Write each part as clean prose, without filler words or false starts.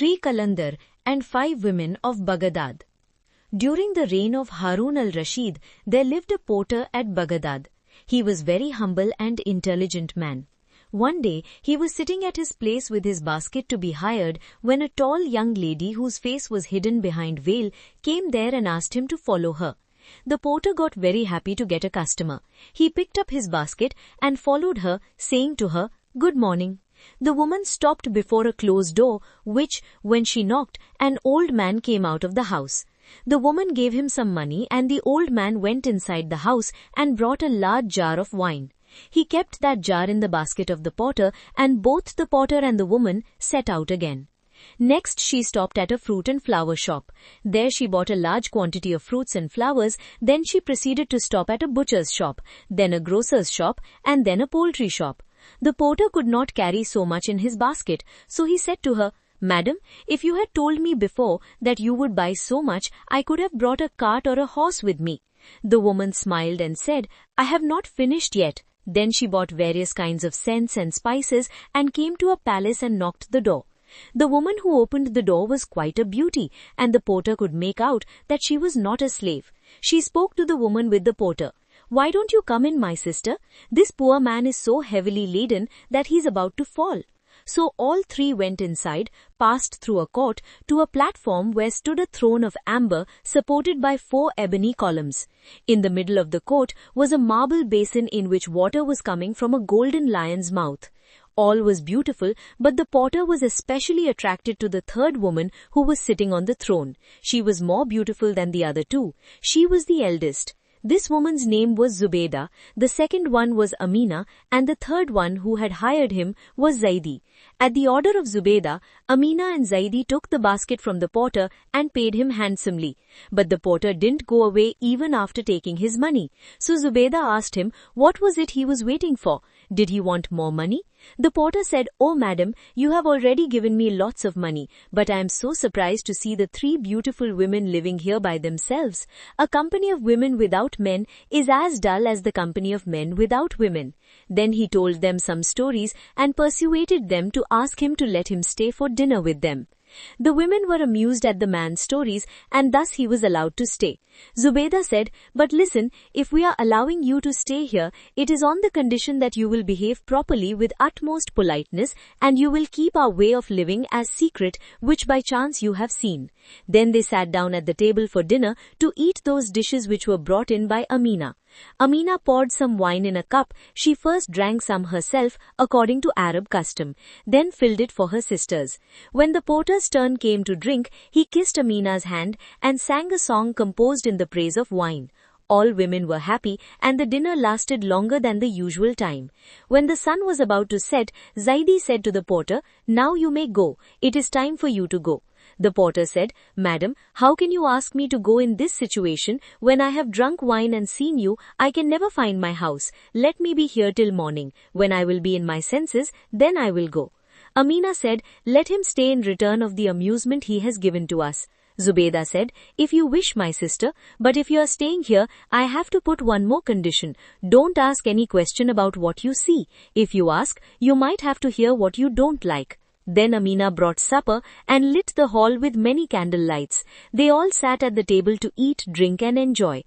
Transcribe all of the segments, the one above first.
3 Qalandar and 5 women of Bagadaad. During the reign of Harun al-Rashid, there lived a porter at Bagadaad. He was very humble and intelligent man. One day, he was sitting at his place with his basket to be hired when a tall young lady whose face was hidden behind veil came there and asked him to follow her. The porter got very happy to get a customer. He picked up his basket and followed her, saying to her, "Good morning." The woman stopped before a closed door, which, when she knocked, an old man came out of the house. The woman gave him some money and the old man went inside the house and brought a large jar of wine. He kept that jar in the basket of the porter, and both the porter and the woman set out again. Next, she stopped at a fruit and flower shop. There she bought a large quantity of fruits and flowers. Then she proceeded to stop at a butcher's shop, then a grocer's shop, and then a poultry shop. The porter could not carry so much in his basket, so he said to her, "Madam, if you had told me before that you would buy so much, I could have brought a cart or a horse with me." The woman smiled and said, "I have not finished yet." Then she bought various kinds of scents and spices and came to a palace and knocked the door. The woman who opened the door was quite a beauty, and the porter could make out that she was not a slave. She spoke to the woman with the porter. "Why don't you come in, my sister? This poor man is so heavily laden that he is about to fall." So all three went inside, passed through a court, to a platform where stood a throne of amber supported by 4 ebony columns. In the middle of the court was a marble basin in which water was coming from a golden lion's mouth. All was beautiful, but the porter was especially attracted to the third woman who was sitting on the throne. She was more beautiful than the other two. She was the eldest. This woman's name was Zubaydah, the second one was Amina, and the third one who had hired him was Zaidi. At the order of Zubaydah, Amina and Zaidi took the basket from the porter and paid him handsomely. But the porter didn't go away even after taking his money. So Zubaydah asked him what was it he was waiting for. Did he want more money? The porter said, "Oh madam, you have already given me lots of money, but I am so surprised to see the 3 beautiful women living here by themselves. A company of women without men is as dull as the company of men without women." Then he told them some stories and persuaded them to ask him to let him stay for dinner with them. The women were amused at the man's stories, and thus he was allowed to stay. Zubaydah said, "But listen, if we are allowing you to stay here, it is on the condition that you will behave properly with utmost politeness, and you will keep our way of living as secret, which by chance you have seen." Then they sat down at the table for dinner to eat those dishes which were brought in by Amina. Amina poured some wine in a cup. She first drank some herself, according to Arab custom, then filled it for her sisters. When the porter's turn came to drink, he kissed Amina's hand and sang a song composed in the praise of wine. All women were happy, and the dinner lasted longer than the usual time. When the sun was about to set, Zaidi said to the porter, "Now you may go. It is time for you to go." The porter said, "Madam, how can you ask me to go in this situation? When I have drunk wine and seen you, I can never find my house. Let me be here till morning. When I will be in my senses, then I will go." Amina said, "Let him stay in return of the amusement he has given to us." Zubaydah said, "If you wish, my sister, but if you are staying here, I have to put one more condition. Don't ask any question about what you see. If you ask, you might have to hear what you don't like." Then Amina brought supper and lit the hall with many candle lights. They all sat at the table to eat, drink and enjoy.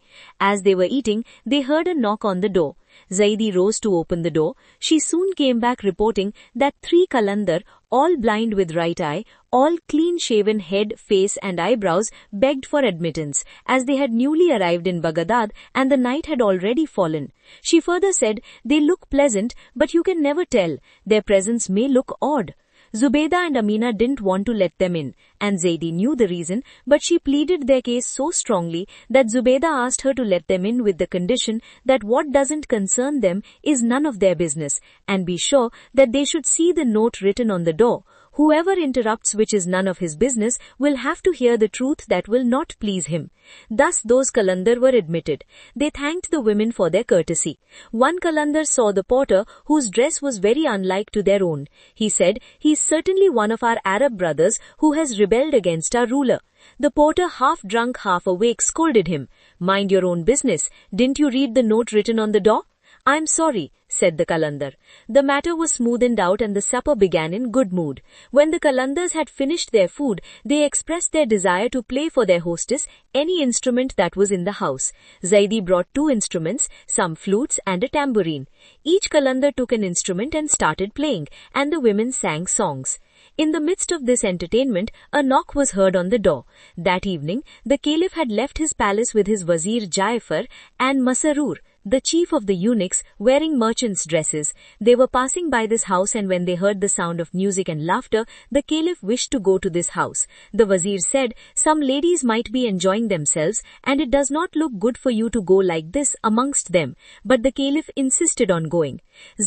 As they were eating, they heard a knock on the door. Zaidi rose to open the door. She soon came back reporting that 3 Qalandar, all blind with right eye, all clean-shaven head, face and eyebrows, begged for admittance, as they had newly arrived in Bagadaad and the night had already fallen. She further said, "They look pleasant, but you can never tell. Their presence may look odd." Zubaydah and Amina didn't want to let them in, and Zaidi knew the reason, but she pleaded their case so strongly that Zubaydah asked her to let them in with the condition that what doesn't concern them is none of their business, and be sure that they should see the note written on the door. Whoever interrupts which is none of his business will have to hear the truth that will not please him. Thus those Qalandar were admitted. They thanked the women for their courtesy. One Qalandar saw the porter, whose dress was very unlike to their own. He said, "He is certainly one of our Arab brothers who has rebelled against our ruler." The porter, half drunk, half awake, scolded him. "Mind your own business. Didn't you read the note written on the door?" "I'm sorry," said the Qalandar. The matter was smoothened out and the supper began in good mood. When the Qalandars had finished their food, they expressed their desire to play for their hostess any instrument that was in the house. Zaidi brought 2 instruments, some flutes and a tambourine. Each Qalandar took an instrument and started playing, and the women sang songs. In the midst of this entertainment, a knock was heard on the door. That evening, the Caliph had left his palace with his Wazir Jaifar and Masarur, the chief of the eunuchs, wearing merchants' dresses. They were passing by this house, and when they heard the sound of music and laughter, the Caliph wished to go to this house. The Wazir said, "Some ladies might be enjoying themselves, and it does not look good for you to go like this amongst them." But the Caliph insisted on going.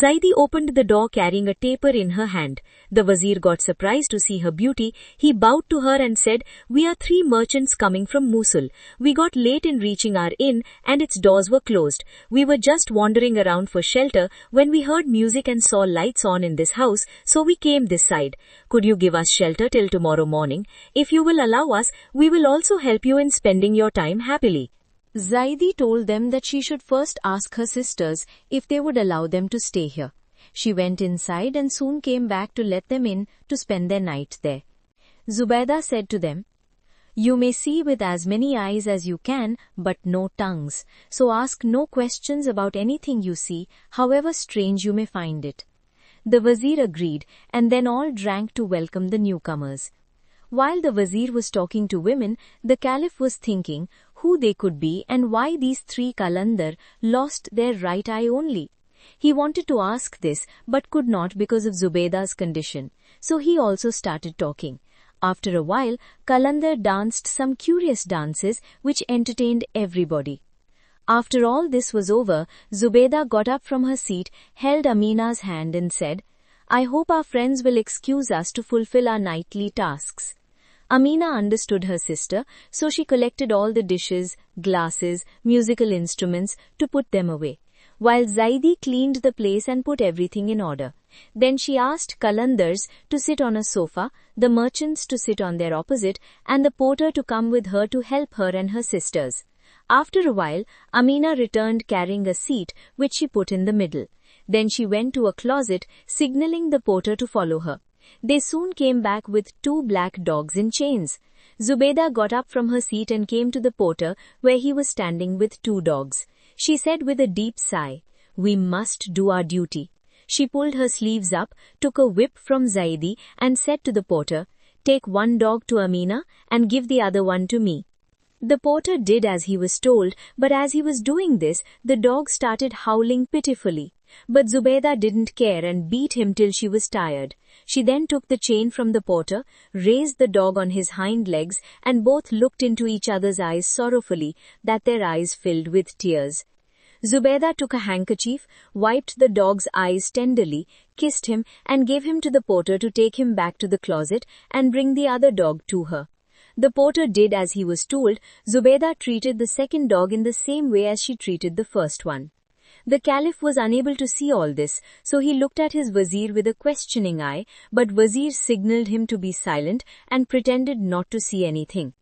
Zaidi opened the door carrying a taper in her hand. The Wazir got surprised to see her beauty. He bowed to her and said, "We are 3 merchants coming from Mosul. We got late in reaching our inn, and its doors were closed. We were just wandering around for shelter when we heard music and saw lights on in this house, so we came this side. Could you give us shelter till tomorrow morning? If you will allow us, we will also help you in spending your time happily." Zaidi told them that she should first ask her sisters if they would allow them to stay here. She went inside and soon came back to let them in to spend their night there. Zubaydah said to them, "You may see with as many eyes as you can, but no tongues. So ask no questions about anything you see, however strange you may find it." The Wazir agreed, and then all drank to welcome the newcomers. While the Wazir was talking to women, the Caliph was thinking who they could be and why these 3 Qalandar lost their right eye only. He wanted to ask this, but could not because of Zubaydah's condition. So he also started talking. After a while, Qalandar danced some curious dances which entertained everybody. After all this was over, Zubaydah got up from her seat, held Amina's hand and said, "I hope our friends will excuse us to fulfill our nightly tasks." Amina understood her sister, so she collected all the dishes, glasses, musical instruments to put them away, while Zaidi cleaned the place and put everything in order. Then she asked Qalandars to sit on a sofa, the merchants to sit on their opposite, and the porter to come with her to help her and her sisters. After a while, Amina returned carrying a seat which she put in the middle. Then she went to a closet, signaling the porter to follow her. They soon came back with 2 black dogs in chains. Zubaydah got up from her seat and came to the porter where he was standing with 2 dogs. She said with a deep sigh, "We must do our duty." She pulled her sleeves up, took a whip from Zaidi and said to the porter, "Take 1 dog to Amina and give the other one to me." The porter did as he was told, but as he was doing this, the dog started howling pitifully. But Zubaydah didn't care and beat him till she was tired. She then took the chain from the porter, raised the dog on his hind legs, and both looked into each other's eyes sorrowfully, that their eyes filled with tears. Zubaydah took a handkerchief, wiped the dog's eyes tenderly, kissed him, and gave him to the porter to take him back to the closet and bring the other dog to her. The porter did as he was told. Zubaydah treated the second dog in the same way as she treated the first one. The Caliph was unable to see all this, so he looked at his Wazir with a questioning eye, but Wazir signalled him to be silent and pretended not to see anything.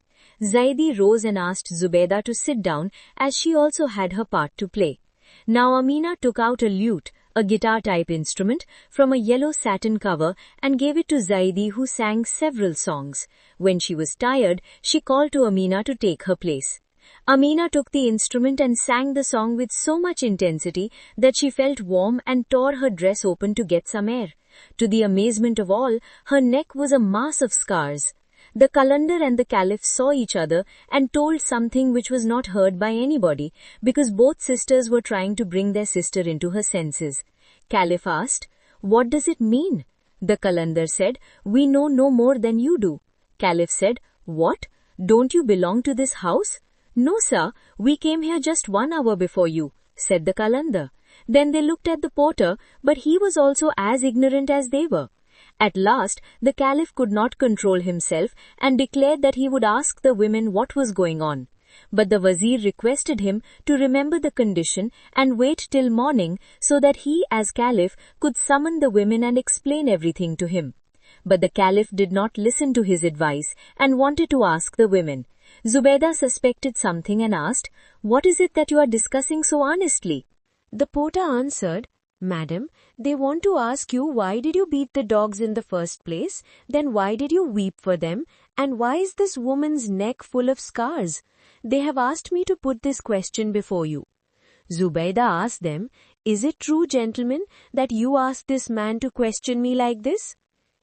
Zaidi rose and asked Zubaydah to sit down, as she also had her part to play. Now Amina took out a lute, a guitar-type instrument, from a yellow satin cover and gave it to Zaidi, who sang several songs. When she was tired, she called to Amina to take her place. Amina took the instrument and sang the song with so much intensity that she felt warm and tore her dress open to get some air. To the amazement of all, her neck was a mass of scars. The Qalandar and the Caliph saw each other and told something which was not heard by anybody, because both sisters were trying to bring their sister into her senses. Caliph asked, "What does it mean?" The Qalandar said, "We know no more than you do." Caliph said, "What? Don't you belong to this house?" "No, sir, we came here just 1 hour before you," said the Qalandar. Then they looked at the porter, but he was also as ignorant as they were. At last, the Caliph could not control himself and declared that he would ask the women what was going on. But the Wazir requested him to remember the condition and wait till morning so that he, as Caliph, could summon the women and explain everything to him. But the Caliph did not listen to his advice and wanted to ask the women. Zubaydah suspected something and asked, "What is it that you are discussing so earnestly?" The porter answered, Madam, they want to ask you why did you beat the dogs in the first place, then why did you weep for them, and why is this woman's neck full of scars? They have asked me to put this question before you. Zubaydah asked them, Is it true, gentlemen, that you asked this man to question me like this?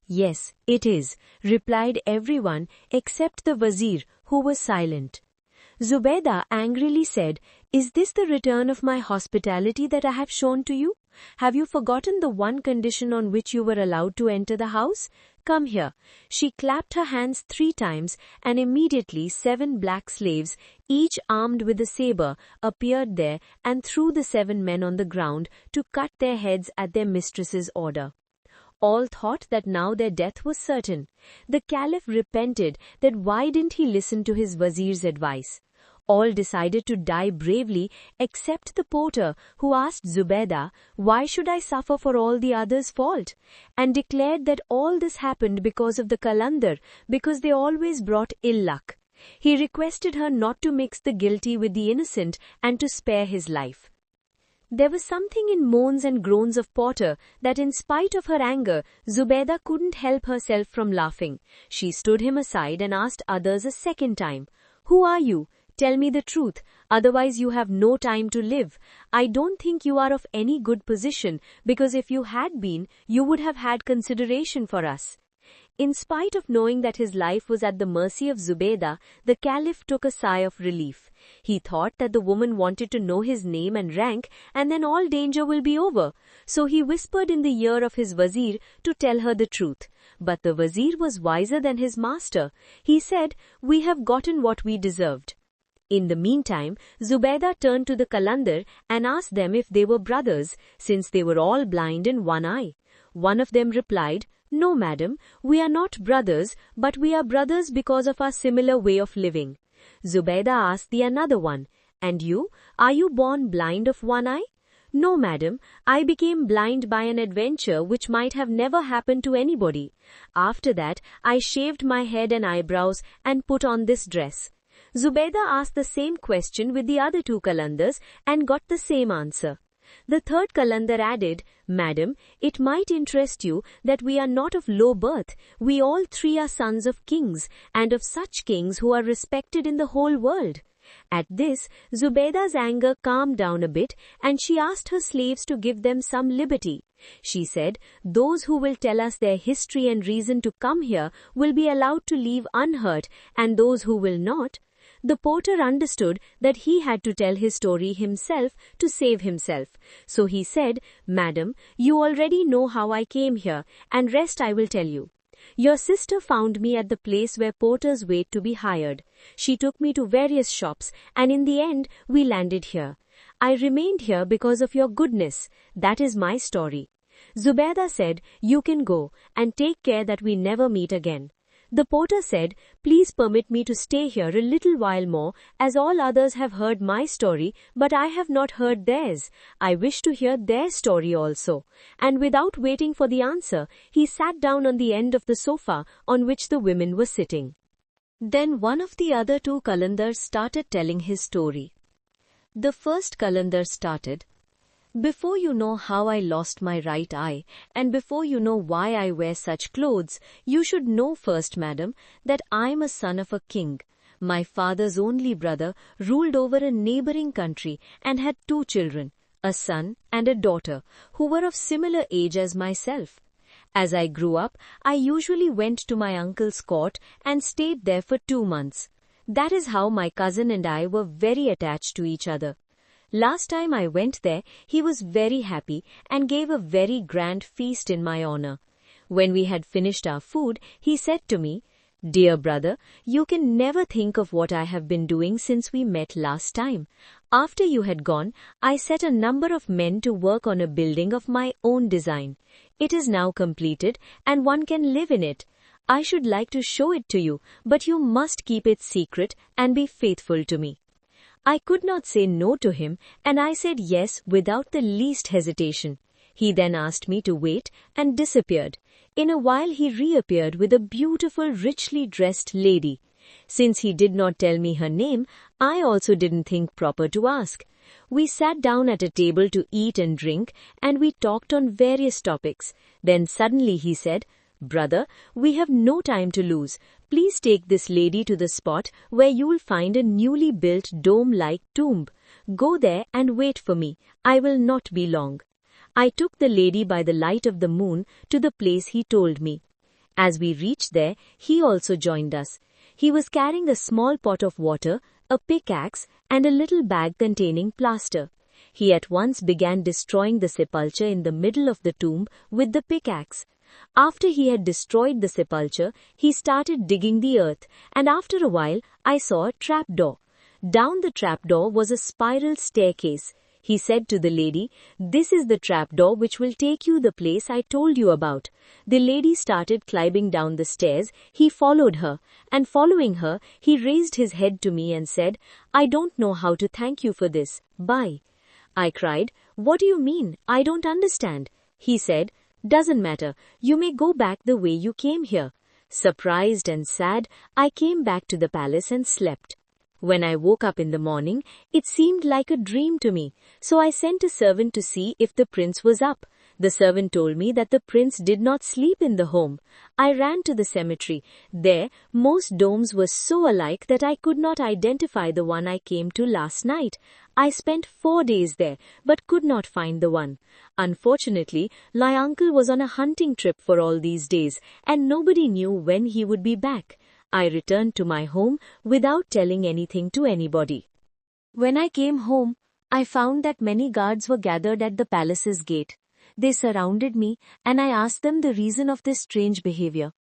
Yes, it is, replied everyone except the Wazir, who was silent. Zubaydah angrily said, Is this the return of my hospitality that I have shown to you? Have you forgotten the one condition on which you were allowed to enter the house? Come here. She clapped her hands 3 times, and immediately 7 black slaves, each armed with a saber, appeared there and threw the 7 men on the ground to cut their heads at their mistress's order. All thought that now their death was certain. The Caliph repented that why didn't he listen to his Wazir's advice. All decided to die bravely except the porter, who asked Zubaydah, Why should I suffer for all the others' fault? And declared that all this happened because of the Qalandar, because they always brought ill luck. He requested her not to mix the guilty with the innocent and to spare his life. There was something in moans and groans of Porter that in spite of her anger, Zubaydah couldn't help herself from laughing. She stood him aside and asked others a second time, Who are you? Tell me the truth, otherwise you have no time to live. I don't think you are of any good position, because if you had been, you would have had consideration for us. In spite of knowing that his life was at the mercy of Zubaydah, the Caliph took a sigh of relief. He thought that the woman wanted to know his name and rank, and then all danger will be over. So he whispered in the ear of his Wazir to tell her the truth. But the Wazir was wiser than his master. He said, We have gotten what we deserved. In the meantime, Zubaydah turned to the Qalandar and asked them if they were brothers, since they were all blind in one eye. One of them replied, No, madam, we are not brothers, but we are brothers because of our similar way of living. Zubaydah asked the another one, And you, are you born blind of one eye? No, madam, I became blind by an adventure which might have never happened to anybody. After that, I shaved my head and eyebrows and put on this dress. Zubaydah asked the same question with the other 2 Qalandars and got the same answer. The third Qalandar added, Madam, it might interest you that we are not of low birth. We all 3 are sons of kings, and of such kings who are respected in the whole world. At this, Zubaydah's anger calmed down a bit, and she asked her slaves to give them some liberty. She said, Those who will tell us their history and reason to come here will be allowed to leave unhurt, and those who will not. The porter understood that he had to tell his story himself to save himself. So he said, Madam, you already know how I came here, and rest I will tell you. Your sister found me at the place where porters wait to be hired. She took me to various shops, and in the end, we landed here. I remained here because of your goodness. That is my story. Zubaydah said, You can go, and take care that we never meet again. The porter said, Please permit me to stay here a little while more, as all others have heard my story, but I have not heard theirs. I wish to hear their story also. And without waiting for the answer, he sat down on the end of the sofa on which the women were sitting. Then one of the other 2 Qalandars started telling his story. The first Qalandar started, Before you know how I lost my right eye, and before you know why I wear such clothes, you should know first, madam, that I am a son of a king. My father's only brother ruled over a neighboring country and had 2 children, a son and a daughter, who were of similar age as myself. As I grew up, I usually went to my uncle's court and stayed there for 2 months. That is how my cousin and I were very attached to each other. Last time I went there, he was very happy and gave a very grand feast in my honor. When we had finished our food, he said to me, Dear brother, you can never think of what I have been doing since we met last time. After you had gone, I set a number of men to work on a building of my own design. It is now completed and one can live in it. I should like to show it to you, but you must keep it secret and be faithful to me. I could not say no to him, and I said yes without the least hesitation. He then asked me to wait and disappeared. In a while he reappeared with a beautiful, richly dressed lady. Since he did not tell me her name, I also didn't think proper to ask. We sat down at a table to eat and drink, and we talked on various topics. Then suddenly he said, "Brother, we have no time to lose. Please take this lady to the spot where you will find a newly built dome-like tomb. Go there and wait for me. I will not be long." I took the lady by the light of the moon to the place he told me. As we reached there, he also joined us. He was carrying a small pot of water, a pickaxe, and a little bag containing plaster. He at once began destroying the sepulchre in the middle of the tomb with the pickaxe. After he had destroyed the sepulchre, he started digging the earth, and after a while I saw a trapdoor. Down the trapdoor was a spiral staircase. He said to the lady, "This is the trapdoor which will take you the place I told you about." The lady started climbing down the stairs. He followed her, and following her, he raised his head to me and said, "I don't know how to thank you for this. Bye." I cried, "What do you mean? I don't understand." He said, "Doesn't matter. You may go back the way you came here." Surprised and sad, I came back to the palace and slept. When I woke up in the morning, it seemed like a dream to me, so I sent a servant to see if the prince was up. The servant told me that the prince did not sleep in the home. I ran to the cemetery. There, most domes were so alike that I could not identify the one I came to last night. I spent 4 days there, but could not find the one. Unfortunately, my uncle was on a hunting trip for all these days, and nobody knew when he would be back. I returned to my home without telling anything to anybody. When I came home, I found that many guards were gathered at the palace's gate. They surrounded me, and I asked them the reason of this strange behavior.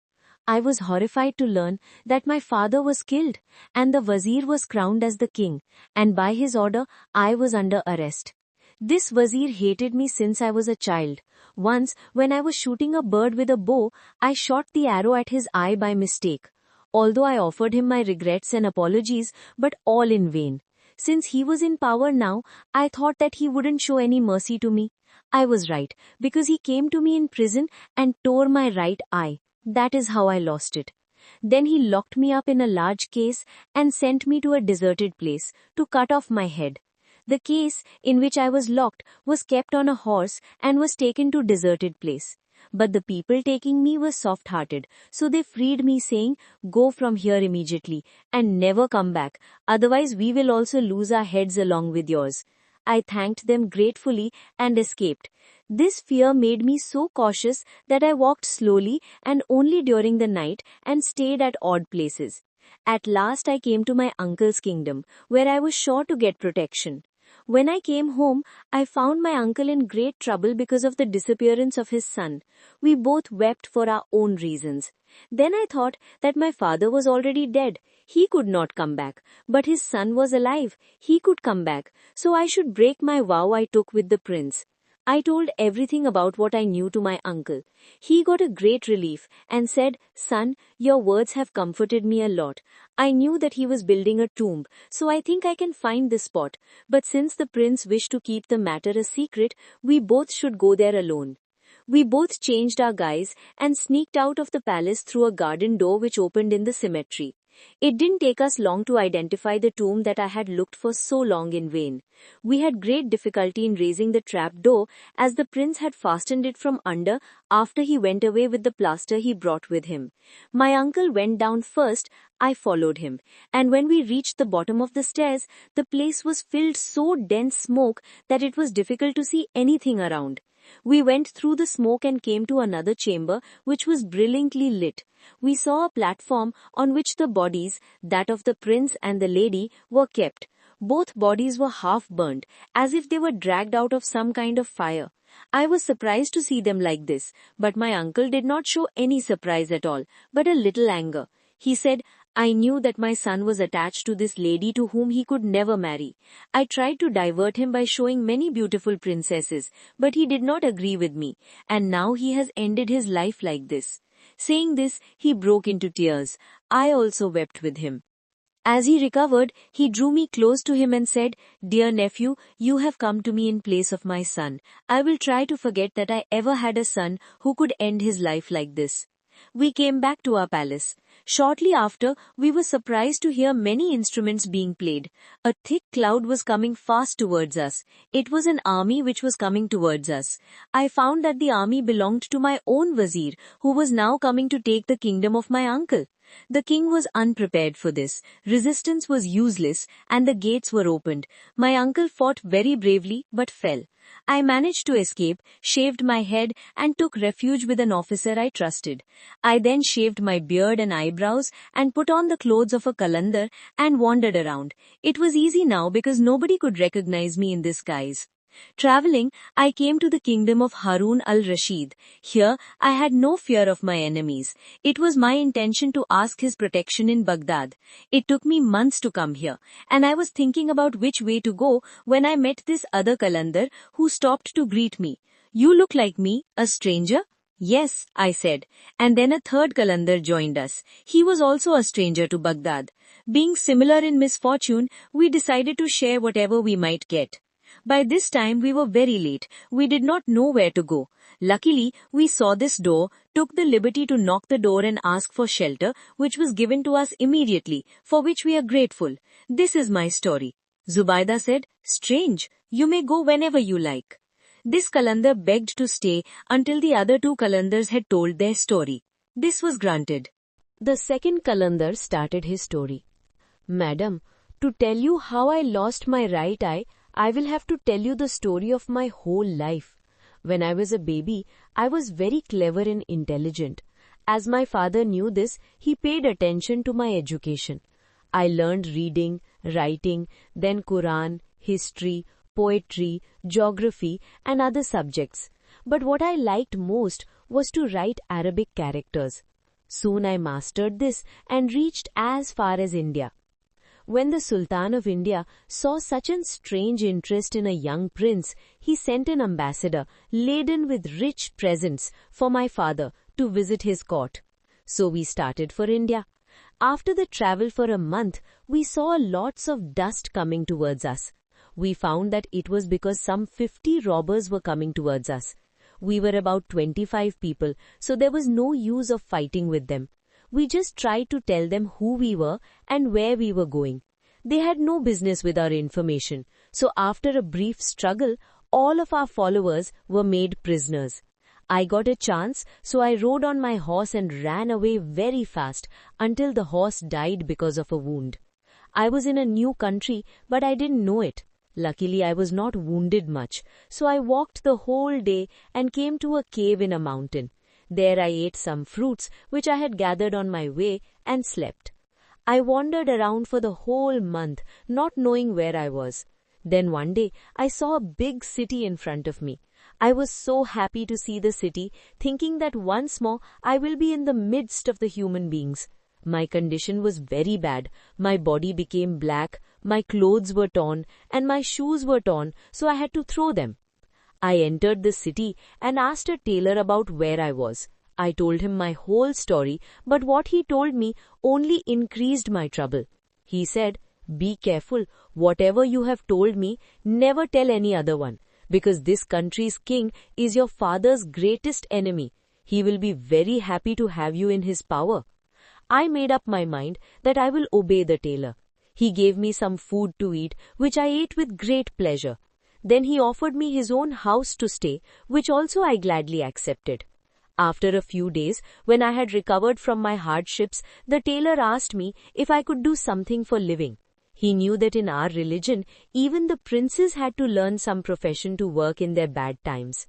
I was horrified to learn that my father was killed, and the wazir was crowned as the king, and by his order, I was under arrest. This wazir hated me since I was a child. Once, when I was shooting a bird with a bow, I shot the arrow at his eye by mistake. Although I offered him my regrets and apologies, but all in vain. Since he was in power now, I thought that he wouldn't show any mercy to me. I was right, because he came to me in prison and tore my right eye. That is how I lost it. Then he locked me up in a large case and sent me to a deserted place to cut off my head. The case in which I was locked was kept on a horse and was taken to deserted place. But the people taking me were soft-hearted, so they freed me saying, "Go from here immediately and never come back, otherwise we will also lose our heads along with yours." I thanked them gratefully and escaped. This fear made me so cautious that I walked slowly and only during the night and stayed at odd places. At last I came to my uncle's kingdom, where I was sure to get protection. When I came home, I found my uncle in great trouble because of the disappearance of his son. We both wept for our own reasons. Then I thought that my father was already dead. He could not come back. But his son was alive. He could come back. So I should break my vow I took with the prince. I told everything about what I knew to my uncle. He got a great relief and said, "Son, your words have comforted me a lot. I knew that he was building a tomb, so I think I can find the spot. But since the prince wished to keep the matter a secret, we both should go there alone." We both changed our guise and sneaked out of the palace through a garden door which opened in the cemetery. It didn't take us long to identify the tomb that I had looked for so long in vain. We had great difficulty in raising the trap door, as the prince had fastened it from under after he went away with the plaster he brought with him. My uncle went down first, I followed him, and when we reached the bottom of the stairs, the place was filled so dense smoke that it was difficult to see anything around. We went through the smoke and came to another chamber which was brilliantly lit. We saw a platform on which the bodies, that of the prince and the lady, were kept. Both bodies were half burnt, as if they were dragged out of some kind of fire. I was surprised to see them like this, but my uncle did not show any surprise at all, but a little anger. He said, "I knew that my son was attached to this lady to whom he could never marry. I tried to divert him by showing many beautiful princesses, but he did not agree with me, and now he has ended his life like this." Saying this, he broke into tears. I also wept with him. As he recovered, he drew me close to him and said, "Dear nephew, you have come to me in place of my son. I will try to forget that I ever had a son who could end his life like this." We came back to our palace. Shortly after, we were surprised to hear many instruments being played. A thick cloud was coming fast towards us. It was an army which was coming towards us. I found that the army belonged to my own Wazir, who was now coming to take the kingdom of my uncle. The king was unprepared for this. Resistance was useless, and the gates were opened. My uncle fought very bravely, but fell. I managed to escape, shaved my head, and took refuge with an officer I trusted. I then shaved my beard and eyebrows and put on the clothes of a Qalandar and wandered around. It was easy now because nobody could recognize me in this guise. Traveling, I came to the kingdom of Harun al-Rashid. Here, I had no fear of my enemies. It was my intention to ask his protection in Baghdad. It took me months to come here, and I was thinking about which way to go when I met this other Qalandar who stopped to greet me. "You look like me, a stranger?" "Yes," I said. And then a third Qalandar joined us. He was also a stranger to Baghdad. Being similar in misfortune, we decided to share whatever we might get. By this time we were very late. We did not know where to go. Luckily, we saw this door, took the liberty to knock the door and ask for shelter, which was given to us immediately, for which we are grateful. This is my story. Zubaida said, "Strange, you may go whenever you like." This Qalandar begged to stay until the other two Qalandars had told their story. This was granted. The second Qalandar started his story. "Madam, to tell you how I lost my right eye, I will have to tell you the story of my whole life. When I was a baby, I was very clever and intelligent. As my father knew this, he paid attention to my education. I learned reading, writing, then Quran, history, poetry, geography, and other subjects. But what I liked most was to write Arabic characters. Soon I mastered this and reached as far as India. When the Sultan of India saw such a strange interest in a young prince, he sent an ambassador laden with rich presents for my father to visit his court. So we started for India. After the travel for a month, we saw lots of dust coming towards us. We found that it was because some 50 robbers were coming towards us. We were about 25 people, so there was no use of fighting with them. We just tried to tell them who we were and where we were going. They had no business with our information, so after a brief struggle, all of our followers were made prisoners. I got a chance, so I rode on my horse and ran away very fast until the horse died because of a wound. I was in a new country, but I didn't know it. Luckily, I was not wounded much, so I walked the whole day and came to a cave in a mountain. There I ate some fruits which I had gathered on my way and slept. I wandered around for the whole month, not knowing where I was. Then one day, I saw a big city in front of me. I was so happy to see the city, thinking that once more I will be in the midst of the human beings. My condition was very bad. My body became black, my clothes were torn, and my shoes were torn, so I had to throw them. I entered the city and asked a tailor about where I was. I told him my whole story, but what he told me only increased my trouble. He said, "Be careful, whatever you have told me, never tell any other one, because this country's king is your father's greatest enemy. He will be very happy to have you in his power." I made up my mind that I will obey the tailor. He gave me some food to eat, which I ate with great pleasure. Then he offered me his own house to stay, which also I gladly accepted. After a few days, when I had recovered from my hardships, the tailor asked me if I could do something for living. He knew that in our religion, even the princes had to learn some profession to work in their bad times.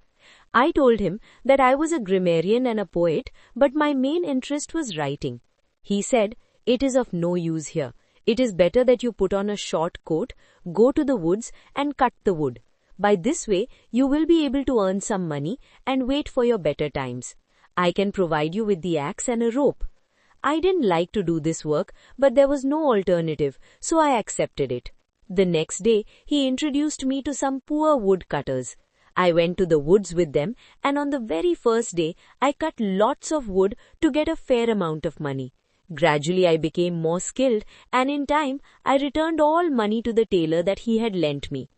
I told him that I was a grammarian and a poet, but my main interest was writing. He said, "It is of no use here. It is better that you put on a short coat, go to the woods and cut the wood. By this way, you will be able to earn some money and wait for your better times. I can provide you with the axe and a rope." I didn't like to do this work, but there was no alternative, so I accepted it. The next day, he introduced me to some poor woodcutters. I went to the woods with them, and on the very first day, I cut lots of wood to get a fair amount of money. Gradually, I became more skilled, and in time, I returned all money to the tailor that he had lent me.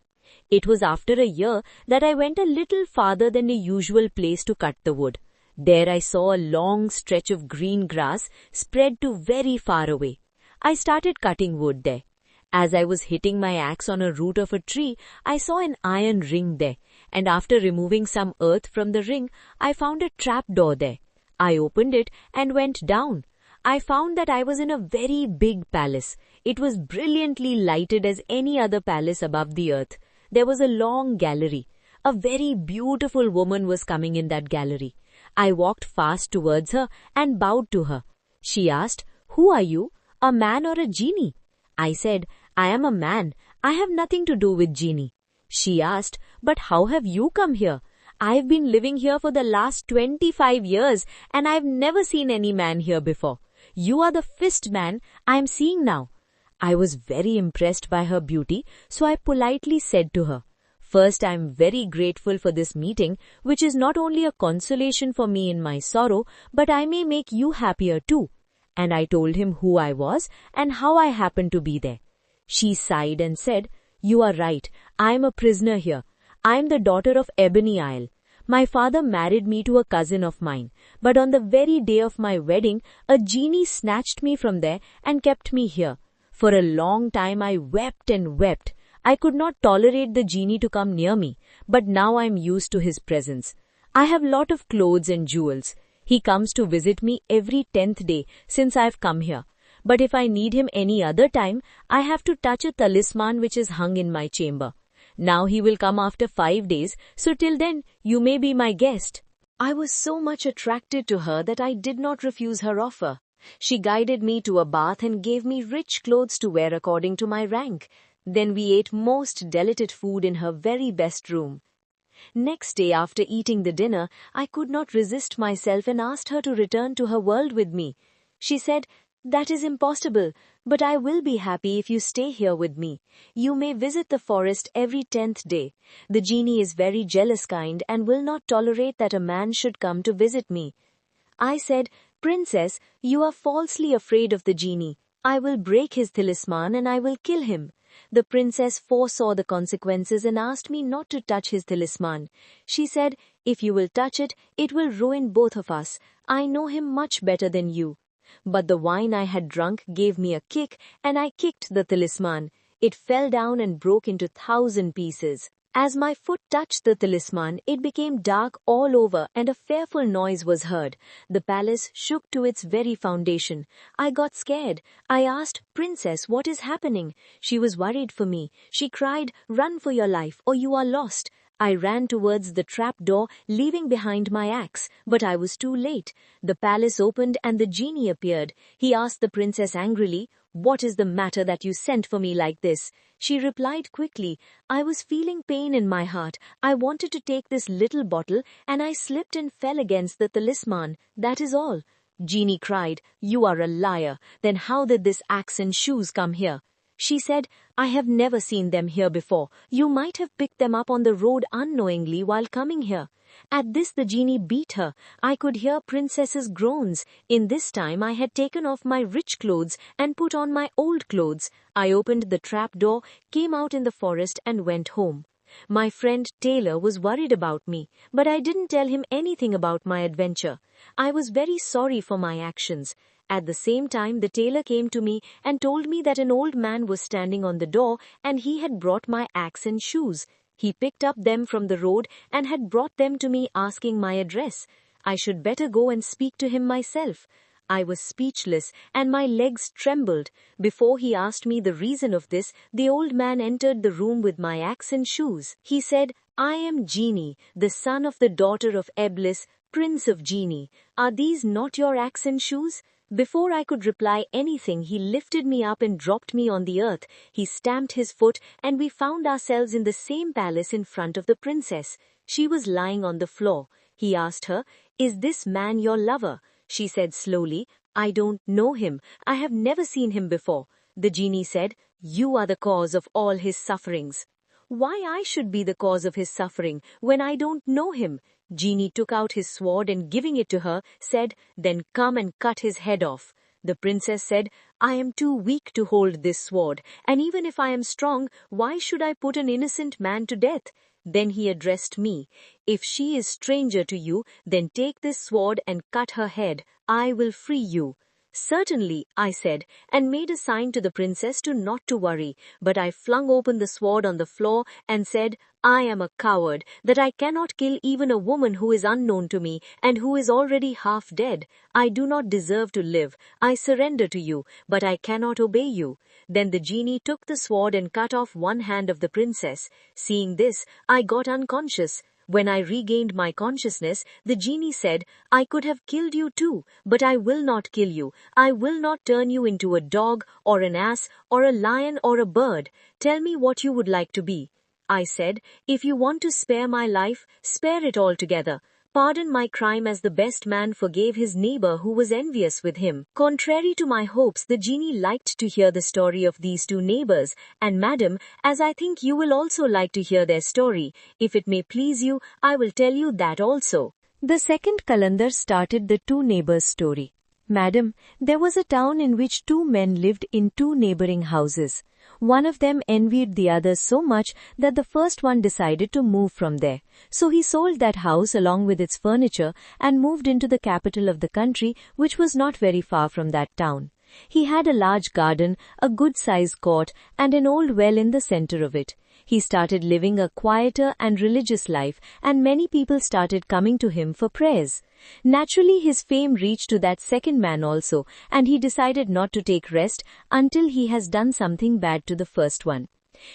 It was after a year that I went a little farther than the usual place to cut the wood. There I saw a long stretch of green grass spread to very far away. I started cutting wood there. As I was hitting my axe on a root of a tree, I saw an iron ring there, and after removing some earth from the ring, I found a trap door there. I opened it and went down. I found that I was in a very big palace. It was brilliantly lighted as any other palace above the earth. There was a long gallery. A very beautiful woman was coming in that gallery. I walked fast towards her and bowed to her. She asked, "Who are you, a man or a genie?" I said, "I am a man. I have nothing to do with genie." She asked, "But how have you come here? I've been living here for the last 25 years and I've never seen any man here before. You are the first man I am seeing now." I was very impressed by her beauty, so I politely said to her, "First, I am very grateful for this meeting, which is not only a consolation for me in my sorrow, but I may make you happier too." And I told him who I was and how I happened to be there. She sighed and said, "You are right. I am a prisoner here. I am the daughter of Ebony Isle. My father married me to a cousin of mine, but on the very day of my wedding, a genie snatched me from there and kept me here. For a long time I wept and wept. I could not tolerate the genie to come near me, but now I am used to his presence. I have lot of clothes and jewels. He comes to visit me every 10th day since I have come here. But if I need him any other time, I have to touch a talisman which is hung in my chamber. Now he will come after 5 days, so till then you may be my guest." I was so much attracted to her that I did not refuse her offer. She guided me to a bath and gave me rich clothes to wear according to my rank. Then we ate most delicate food in her very best room. Next day after eating the dinner, I could not resist myself and asked her to return to her world with me. She said, "That is impossible, but I will be happy if you stay here with me. You may visit the forest every 10th day. The genie is very jealous kind and will not tolerate that a man should come to visit me." I said, "Princess, you are falsely afraid of the genie. I will break his talisman and I will kill him." The princess foresaw the consequences and asked me not to touch his talisman. She said, "If you will touch it, it will ruin both of us. I know him much better than you." But the wine I had drunk gave me a kick, and I kicked the talisman. It fell down and broke into 1,000 pieces. As my foot touched the talisman, it became dark all over and a fearful noise was heard. The palace shook to its very foundation. I got scared. I asked, "Princess, what is happening?" She was worried for me. She cried, "Run for your life or you are lost." I ran towards the trap door, leaving behind my axe, but I was too late. The palace opened and the genie appeared. He asked the princess angrily, "What is the matter that you sent for me like this?" She replied quickly, "I was feeling pain in my heart. I wanted to take this little bottle and I slipped and fell against the talisman. That is all." Genie cried, "You are a liar. Then how did this axe and shoes come here?" She said, "I have never seen them here before. You might have picked them up on the road unknowingly while coming here." At this the genie beat her. I could hear princess's groans. In this time I had taken off my rich clothes and put on my old clothes. I opened the trap door, came out in the forest and went home. My friend Taylor was worried about me, but I didn't tell him anything about my adventure. I was very sorry for my actions. At the same time, the tailor came to me and told me that an old man was standing on the door and he had brought my axe and shoes. He picked up them from the road and had brought them to me asking my address. I should better go and speak to him myself. I was speechless and my legs trembled. Before he asked me the reason of this, the old man entered the room with my axe and shoes. He said, "I am Genie, the son of the daughter of Eblis, Prince of Genie. Are these not your axe and shoes?" Before I could reply anything, he lifted me up and dropped me on the earth. He stamped his foot and we found ourselves in the same palace in front of the princess. She was lying on the floor. He asked her, "Is this man your lover?" She said slowly, "I don't know him. I have never seen him before." The genie said, "You are the cause of all his sufferings." "Why I should be the cause of his suffering when I don't know him?" Genie took out his sword and giving it to her, said, "Then come and cut his head off." The princess said, "I am too weak to hold this sword, and even if I am strong, why should I put an innocent man to death?" Then he addressed me. If she is stranger to you, then take this sword and cut her head. I will free you. Certainly, I said, and made a sign to the princess not to worry, but I flung open the sword on the floor and said, I am a coward, that I cannot kill even a woman who is unknown to me and who is already half dead. I do not deserve to live. I surrender to you, but I cannot obey you. Then the genie took the sword and cut off one hand of the princess. Seeing this, I got unconscious. When I regained my consciousness, the genie said, I could have killed you too, but I will not kill you. I will not turn you into a dog or an ass or a lion or a bird. Tell me what you would like to be. I said, if you want to spare my life, spare it altogether. Pardon my crime as the best man forgave his neighbor who was envious with him. Contrary to my hopes, the genie liked to hear the story of these two neighbors, and madam, as I think you will also like to hear their story, if it may please you, I will tell you that also. The second Qalandar started the two neighbors' story. Madam, there was a town in which two men lived in two neighboring houses. One of them envied the other so much that the first one decided to move from there. So he sold that house along with its furniture and moved into the capital of the country, which was not very far from that town. He had a large garden, a good-sized court, and an old well in the center of it. He started living a quieter and religious life, and many people started coming to him for prayers. Naturally, his fame reached to that second man also, and he decided not to take rest until he has done something bad to the first one.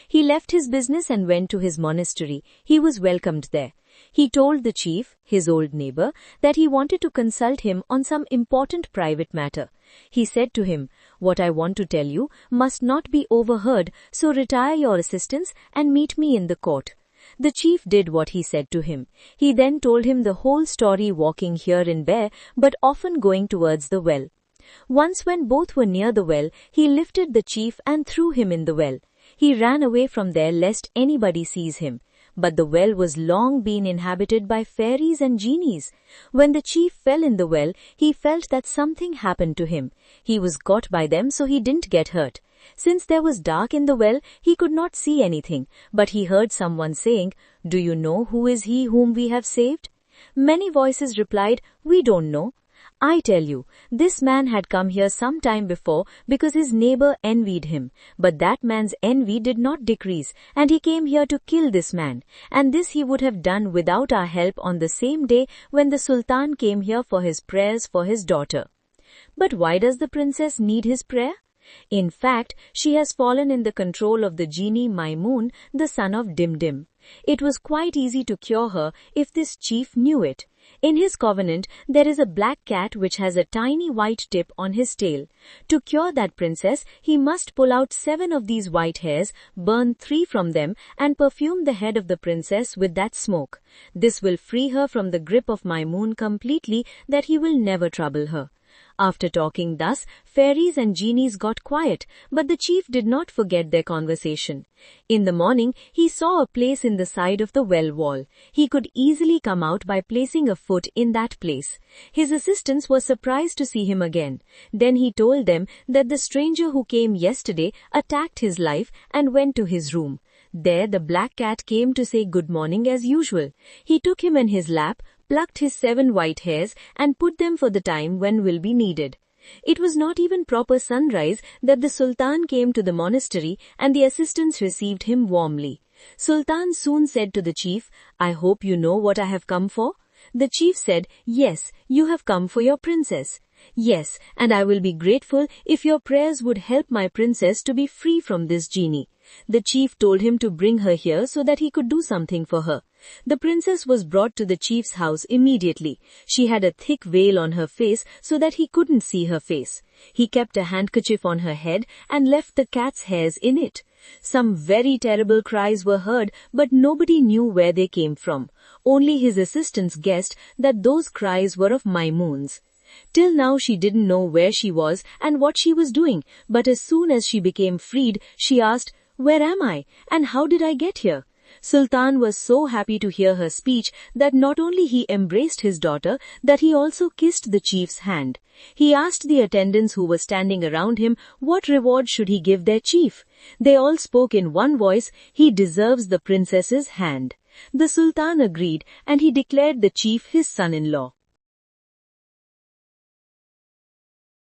He left his business and went to his monastery. He was welcomed there. He told the chief, his old neighbor, that he wanted to consult him on some important private matter. He said to him, what I want to tell you must not be overheard, so retire your assistants and meet me in the court. The chief did what he said to him. He then told him the whole story, walking here and there, but often going towards the well. Once when both were near the well, he lifted the chief and threw him in the well. He ran away from there lest anybody sees him. But the well was long been inhabited by fairies and genies. When the chief fell in the well, he felt that something happened to him. He was got by them, so he didn't get hurt. Since there was dark in the well, he could not see anything, but he heard someone saying, Do you know who is he whom we have saved? Many voices replied, We don't know. I tell you, this man had come here some time before because his neighbor envied him. But that man's envy did not decrease, and he came here to kill this man. And this he would have done without our help on the same day when the Sultan came here for his prayers for his daughter. But why does the princess need his prayer? In fact, she has fallen in the control of the genie Maimoon, the son of Dimdim. It was quite easy to cure her if this chief knew it. In his covenant, there is a black cat which has a tiny white tip on his tail. To cure that princess, he must pull out 7 of these white hairs, burn 3 from them, and perfume the head of the princess with that smoke. This will free her from the grip of Maimoon completely, that he will never trouble her. After talking thus, fairies and genies got quiet, but the chief did not forget their conversation. In the morning, he saw a place in the side of the well wall. He could easily come out by placing a foot in that place. His assistants were surprised to see him again. Then he told them that the stranger who came yesterday attacked his life and went to his room. There the black cat came to say good morning as usual. He took him in his lap, plucked his 7 white hairs, and put them for the time when will be needed. It was not even proper sunrise that the Sultan came to the monastery, and the assistants received him warmly. Sultan soon said to the chief, I hope you know what I have come for? The chief said, Yes, you have come for your princess. Yes, and I will be grateful if your prayers would help my princess to be free from this genie. The chief told him to bring her here so that he could do something for her. The princess was brought to the chief's house immediately. She had a thick veil on her face so that he couldn't see her face. He kept a handkerchief on her head and left the cat's hairs in it. Some very terrible cries were heard, but nobody knew where they came from. Only his assistants guessed that those cries were of Maimoon's. Till now she didn't know where she was and what she was doing, but as soon as she became freed, she asked, Where am I, and how did I get here? Sultan was so happy to hear her speech that not only he embraced his daughter, that he also kissed the chief's hand. He asked the attendants who were standing around him what reward should he give their chief. They all spoke in one voice, He deserves the princess's hand. The Sultan agreed, and he declared the chief his son-in-law.